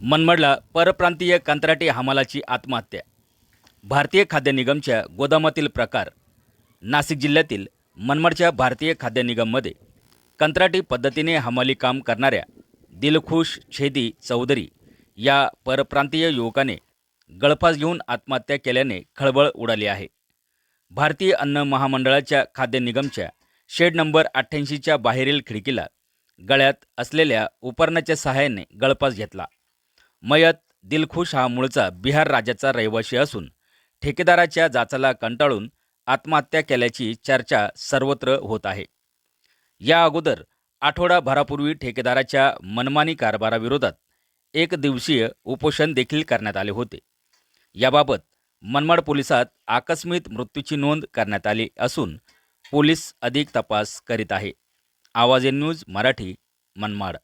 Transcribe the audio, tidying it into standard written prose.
मनमाडला परप्रांतीय कंत्राटी हमालाची आत्महत्या. भारतीय खाद्य निगमच्या गोदामातील प्रकार. नाशिक जिल्ह्यातील मनमाडच्या भारतीय खाद्य निगममध्ये कंत्राटी पद्धतीने हमाली काम करणाऱ्या दिलखुश छेदी चौधरी या परप्रांतीय युवकाने गळफास घेऊन आत्महत्या केल्याने खळबळ उडाली आहे. भारतीय अन्न महामंडळाच्या खाद्य निगमच्या शेड नंबर 88च्या बाहेरील खिडकीला गळ्यात असलेल्या उपकरणाच्या सहाय्याने गळफास घेतला. मयत दिलखुश हा मूळचा बिहार राज्याचा रहिवासी असून ठेकेदाराच्या जाचाला कंटाळून आत्महत्या केल्याची चर्चा सर्वत्र होत आहे. या अगोदर आठवडाभरापूर्वी ठेकेदाराच्या मनमानी कारभाराविरोधात एक दिवसीय उपोषण देखील करण्यात आले होते. याबाबत मनमाड पोलिसात आकस्मिक मृत्यूची नोंद करण्यात आली असून पोलीस अधिक तपास करीत आहे. आवाज न्यूज मराठी, मनमाड.